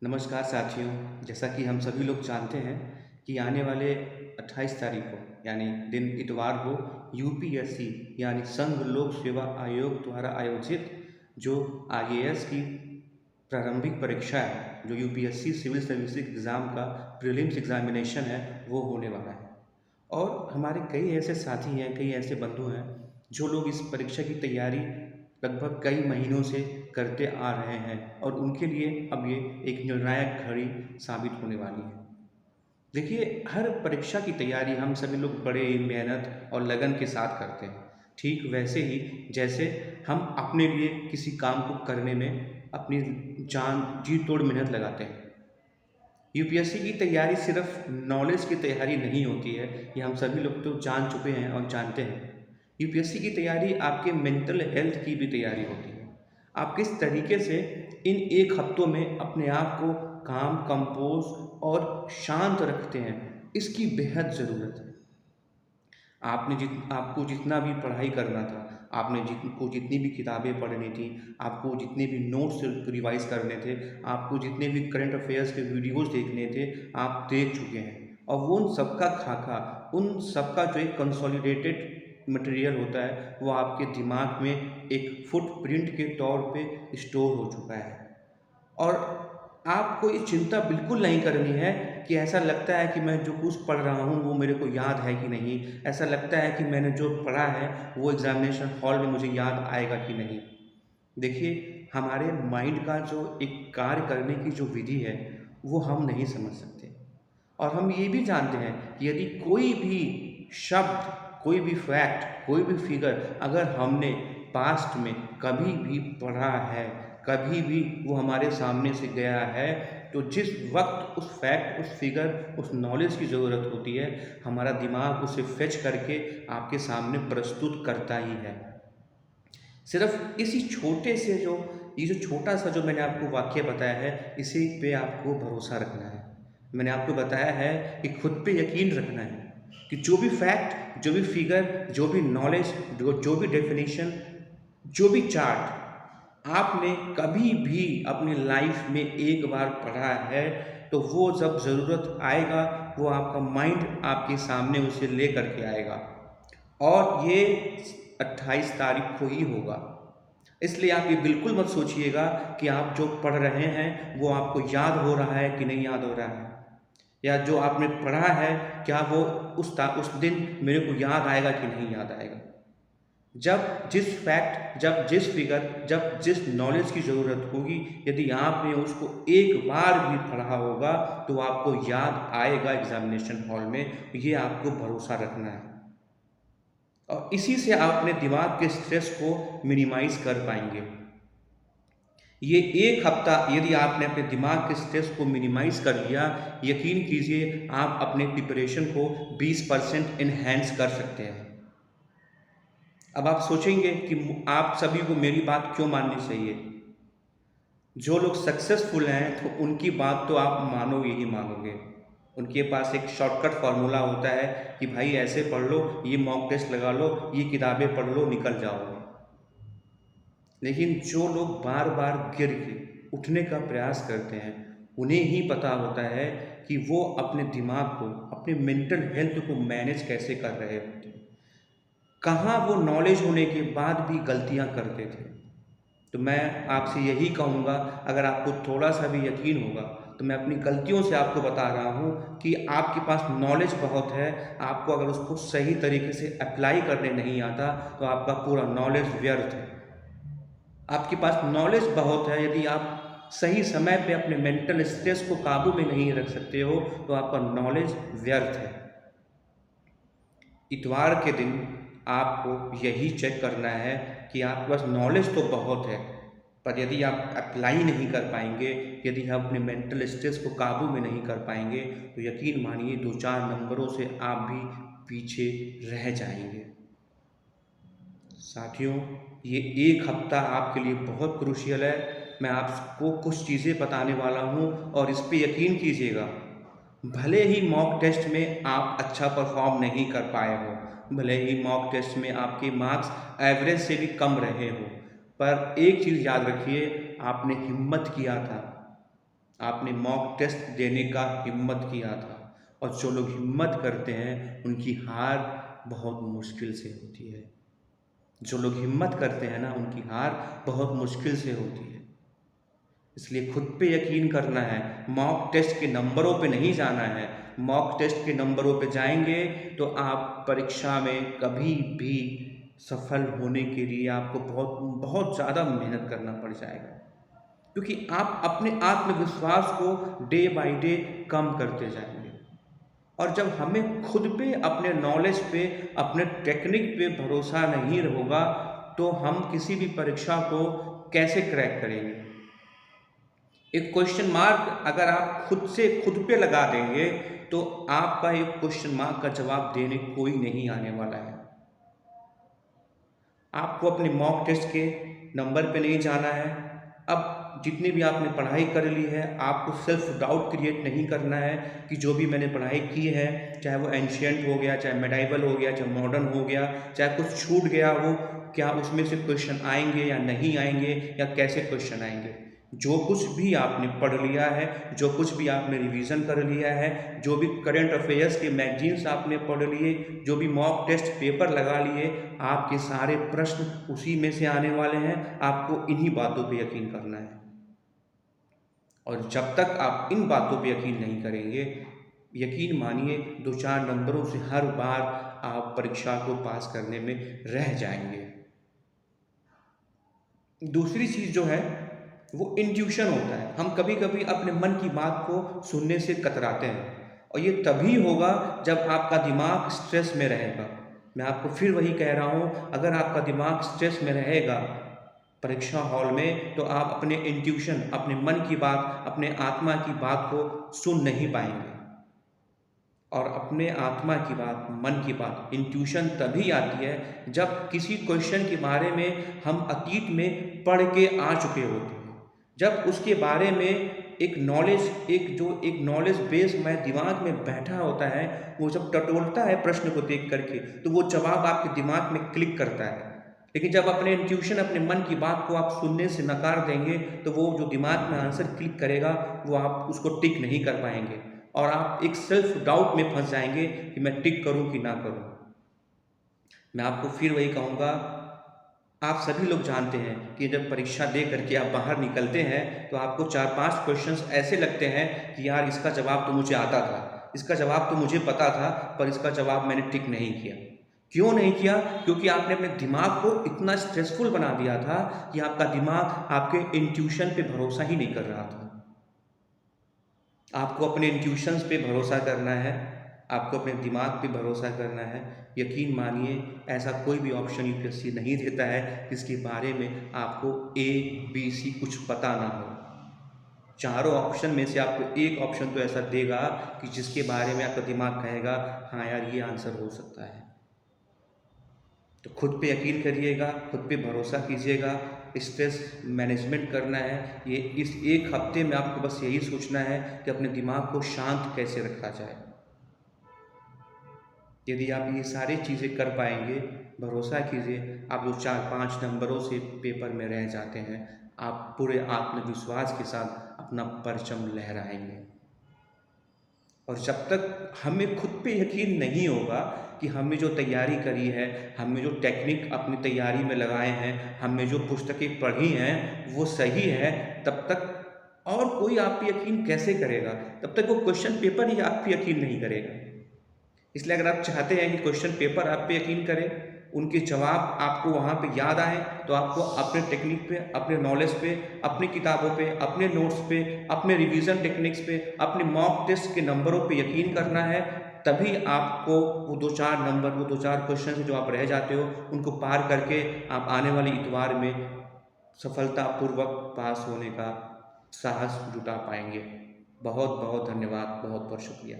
नमस्कार साथियों। जैसा कि हम सभी लोग जानते हैं कि आने वाले 28 तारीख को यानी दिन इतवार को यूपीएससी यानी संघ लोक सेवा आयोग द्वारा आयोजित जो आईएएस की प्रारंभिक परीक्षा है, जो यूपीएससी सिविल सर्विसेज एग्ज़ाम का प्रीलिम्स एग्जामिनेशन है, वो होने वाला है। और हमारे कई ऐसे साथी हैं, कई ऐसे बंधु हैं जो लोग इस परीक्षा की तैयारी लगभग कई महीनों से करते आ रहे हैं और उनके लिए अब ये एक निर्णायक घड़ी साबित होने वाली है। देखिए, हर परीक्षा की तैयारी हम सभी लोग बड़े ही मेहनत और लगन के साथ करते हैं। ठीक वैसे ही जैसे हम अपने लिए किसी काम को करने में अपनी जान जी तोड़ मेहनत लगाते हैं। यूपीएससी की तैयारी सिर्फ नॉलेज की तैयारी नहीं होती है, ये हम सभी लोग तो जान चुके हैं और जानते हैं। यूपीएससी की तैयारी आपके मेंटल हेल्थ की भी तैयारी होती है। आप किस तरीके से इन एक हफ्तों में अपने आप को काम, कंपोज और शांत रखते हैं, इसकी बेहद ज़रूरत है। आपको जितना भी पढ़ाई करना था, आपने जितनी भी किताबें पढ़नी थी, आपको जितने भी नोट्स रिवाइज करने थे, आपको जितने भी करंट अफेयर्स के वीडियोस देखने थे, आप देख चुके हैं। और वो उन सबका खाका, उन सबका जो एक कंसोलिडेटेड मटेरियल होता है, वो आपके दिमाग में एक फुटप्रिंट के तौर पे स्टोर हो चुका है। और आपको ये चिंता बिल्कुल नहीं करनी है कि ऐसा लगता है कि मैं जो कुछ पढ़ रहा हूँ वो मेरे को याद है कि नहीं, ऐसा लगता है कि मैंने जो पढ़ा है वो एग्जामिनेशन हॉल में मुझे याद आएगा कि नहीं। देखिए, हमारे माइंड का जो एक कार्य करने की जो विधि है वो हम नहीं समझ सकते। और हम ये भी जानते हैं कि यदि कोई भी शब्द, कोई भी फैक्ट, कोई भी फिगर अगर हमने पास्ट में कभी भी पढ़ा है, कभी भी वो हमारे सामने से गया है, तो जिस वक्त उस फैक्ट, उस फिगर, उस नॉलेज की ज़रूरत होती है, हमारा दिमाग उसे फेच करके आपके सामने प्रस्तुत करता ही है। सिर्फ इसी छोटे से जो ये जो छोटा सा जो मैंने आपको वाक्य बताया है, इसी पे आपको भरोसा रखना है। मैंने आपको बताया है कि खुद पे यकीन रखना है कि जो भी फैक्ट, जो भी फिगर, जो भी नॉलेज, जो भी डेफिनेशन, जो भी चार्ट आपने कभी भी अपनी लाइफ में एक बार पढ़ा है, तो वो जब ज़रूरत आएगा, वो आपका माइंड आपके सामने उसे ले करके आएगा। और ये 28 तारीख को ही होगा। इसलिए आप ये बिल्कुल मत सोचिएगा कि आप जो पढ़ रहे हैं वो आपको याद हो रहा है कि नहीं याद हो रहा है, या जो आपने पढ़ा है क्या वो उस दिन मेरे को याद आएगा कि नहीं याद आएगा। जब जिस फैक्ट, जब जिस फिगर, जब जिस नॉलेज की ज़रूरत होगी, यदि आपने उसको एक बार भी पढ़ा होगा तो आपको याद आएगा एग्जामिनेशन हॉल में। ये आपको भरोसा रखना है और इसी से आप अपने दिमाग के स्ट्रेस को मिनिमाइज कर पाएंगे। ये एक हफ्ता यदि आपने अपने दिमाग के स्ट्रेस को मिनिमाइज कर लिया, यकीन कीजिए आप अपने प्रिपरेशन को 20% इन्हेंस कर सकते हैं। अब आप सोचेंगे कि आप सभी को मेरी बात क्यों माननी चाहिए। जो लोग सक्सेसफुल हैं तो उनकी बात तो आप मानोगे ही मानोगे। उनके पास एक शॉर्टकट फार्मूला होता है कि भाई ऐसे पढ़ लो, ये मॉक टेस्ट लगा लो, ये किताबें पढ़ लो, निकल जाओगे। लेकिन जो लोग बार बार गिर के उठने का प्रयास करते हैं, उन्हें ही पता होता है कि वो अपने दिमाग को, अपने मेंटल हेल्थ को मैनेज कैसे कर रहे होते हैं, कहाँ वो नॉलेज होने के बाद भी गलतियाँ करते थे। तो मैं आपसे यही कहूँगा, अगर आपको थोड़ा सा भी यकीन होगा, तो मैं अपनी गलतियों से आपको बता रहा हूँ कि आपके पास नॉलेज बहुत है, आपको अगर उसको सही तरीके से अप्लाई करने नहीं आता तो आपका पूरा नॉलेज व्यर्थ है। आपके पास नॉलेज बहुत है, यदि आप सही समय पे अपने मेंटल स्ट्रेस को काबू में नहीं रख सकते हो तो आपका नॉलेज व्यर्थ है। इतवार के दिन आपको यही चेक करना है कि आपके पास नॉलेज तो बहुत है, पर यदि आप अप्लाई नहीं कर पाएंगे, यदि आप अपने मेंटल स्ट्रेस को काबू में नहीं कर पाएंगे, तो यकीन मानिए 2-4 नंबरों से आप भी पीछे रह जाएंगे। साथियों, ये एक हफ्ता आपके लिए बहुत क्रूशियल है। मैं आपको कुछ चीज़ें बताने वाला हूँ और इस पे यकीन कीजिएगा। भले ही मॉक टेस्ट में आप अच्छा परफॉर्म नहीं कर पाए हो, भले ही मॉक टेस्ट में आपके मार्क्स एवरेज से भी कम रहे हो, पर एक चीज़ याद रखिए, आपने हिम्मत किया था। आपने मॉक टेस्ट देने का हिम्मत किया था। और जो लोग हिम्मत करते हैं उनकी हार बहुत मुश्किल से होती है। जो लोग हिम्मत करते हैं ना, उनकी हार बहुत मुश्किल से होती है। इसलिए खुद पे यकीन करना है, मॉक टेस्ट के नंबरों पे नहीं जाना है। मॉक टेस्ट के नंबरों पे जाएंगे तो आप परीक्षा में कभी भी सफल होने के लिए आपको बहुत बहुत ज़्यादा मेहनत करना पड़ जाएगा, क्योंकि आप अपने आत्मविश्वास को डे बाय डे कम करते जाएंगे। और जब हमें खुद पे, अपने नॉलेज पे, अपने टेक्निक पे भरोसा नहीं होगा तो हम किसी भी परीक्षा को कैसे क्रैक करेंगे। एक क्वेश्चन मार्क अगर आप खुद से खुद पे लगा देंगे तो आपका एक क्वेश्चन मार्क का जवाब देने कोई नहीं आने वाला है। आपको अपने मॉक टेस्ट के नंबर पे नहीं जाना है। अब जितनी भी आपने पढ़ाई कर ली है, आपको सेल्फ डाउट क्रिएट नहीं करना है कि जो भी मैंने पढ़ाई की है, चाहे वो एंशियंट हो गया, चाहे मेडाइवल हो गया, चाहे मॉडर्न हो गया, चाहे कुछ छूट गया हो, क्या उसमें से क्वेश्चन आएंगे या नहीं आएंगे, या कैसे क्वेश्चन आएंगे। जो कुछ भी आपने पढ़ लिया है, जो कुछ भी आपने रिवीजन कर लिया है, जो भी करंट अफेयर्स के मैगजीन्स आपने पढ़ लिए, जो भी मॉक टेस्ट पेपर लगा लिए, आपके सारे प्रश्न उसी में से आने वाले हैं। आपको इन्हीं बातों पे यकीन करना है। और जब तक आप इन बातों पे यकीन नहीं करेंगे, यकीन मानिए 2-4 नंबरों से हर बार आप परीक्षा को पास करने में रह जाएंगे। दूसरी चीज़ जो है वो इंट्यूशन होता है। हम कभी कभी अपने मन की बात को सुनने से कतराते हैं, और ये तभी होगा जब आपका दिमाग स्ट्रेस में रहेगा। मैं आपको फिर वही कह रहा हूँ, अगर आपका दिमाग स्ट्रेस में रहेगा परीक्षा हॉल में, तो आप अपने इंट्यूशन, अपने मन की बात, अपने आत्मा की बात को सुन नहीं पाएंगे। और अपने आत्मा की बात, मन की बात, इंट्यूशन तभी आती है जब किसी क्वेश्चन के बारे में हम अतीत में पढ़ के आ चुके होते हैं। जब उसके बारे में एक नॉलेज बेस हमारे दिमाग में बैठा होता है, वो जब टटोलता है प्रश्न को देख करके, तो वो जवाब आपके दिमाग में क्लिक करता है। लेकिन जब अपने इंट्यूशन, अपने मन की बात को आप सुनने से नकार देंगे, तो वो जो दिमाग में आंसर क्लिक करेगा वो आप उसको टिक नहीं कर पाएंगे, और आप एक सेल्फ डाउट में फंस जाएंगे कि मैं टिक करूं कि ना करूं। मैं आपको फिर वही कहूँगा, आप सभी लोग जानते हैं कि जब परीक्षा दे करके आप बाहर निकलते हैं तो आपको 4-5 क्वेश्चंस ऐसे लगते हैं कि यार इसका जवाब तो मुझे आता था, इसका जवाब तो मुझे पता था, पर इसका जवाब मैंने टिक नहीं किया। क्यों नहीं किया? क्योंकि आपने अपने दिमाग को इतना स्ट्रेसफुल बना दिया था कि आपका दिमाग आपके इंट्यूशन पे भरोसा ही नहीं कर रहा था। आपको अपने इंट्यूशंस पे भरोसा करना है, आपको अपने दिमाग पे भरोसा करना है। यकीन मानिए, ऐसा कोई भी ऑप्शन यूपीएससी नहीं देता है जिसके बारे में आपको ए बी सी कुछ पता ना हो। चारों ऑप्शन में से आपको एक ऑप्शन तो ऐसा देगा कि जिसके बारे में आपका दिमाग कहेगा हाँ यार ये आंसर हो सकता है। तो खुद पे यकीन करिएगा, खुद पे भरोसा कीजिएगा। स्ट्रेस मैनेजमेंट करना है, ये इस एक हफ्ते में आपको बस यही सोचना है कि अपने दिमाग को शांत कैसे रखा जाए। यदि आप ये सारी चीज़ें कर पाएंगे, भरोसा कीजिए, आप जो 4-5 नंबरों से पेपर में रह जाते हैं, आप पूरे आत्मविश्वास के साथ अपना परचम लहराएंगे। और जब तक हमें खुद पे यकीन नहीं होगा कि हमने जो तैयारी करी है, हमने जो टेक्निक अपनी तैयारी में लगाए हैं, हमने जो पुस्तकें पढ़ी हैं वो सही है, तब तक और कोई आप पे यकीन कैसे करेगा? तब तक वो क्वेश्चन पेपर ही आप पे यकीन नहीं करेगा। इसलिए अगर आप चाहते हैं कि क्वेश्चन पेपर आप पे यकीन करें, उनके जवाब आपको वहाँ पे याद आए, तो आपको अपने टेक्निक पे, अपने नॉलेज पे, अपनी किताबों पे, अपने नोट्स पे, अपने रिवीजन टेक्निक्स पे, अपने मॉक टेस्ट के नंबरों पे यकीन करना है। तभी आपको वो 2-4 नंबर, वो 2-4 क्वेश्चन जो आप रह जाते हो, उनको पार करके आप आने वाले इतवार में सफलतापूर्वक पास होने का साहस जुटा पाएंगे। बहुत बहुत धन्यवाद, बहुत बहुत शुक्रिया।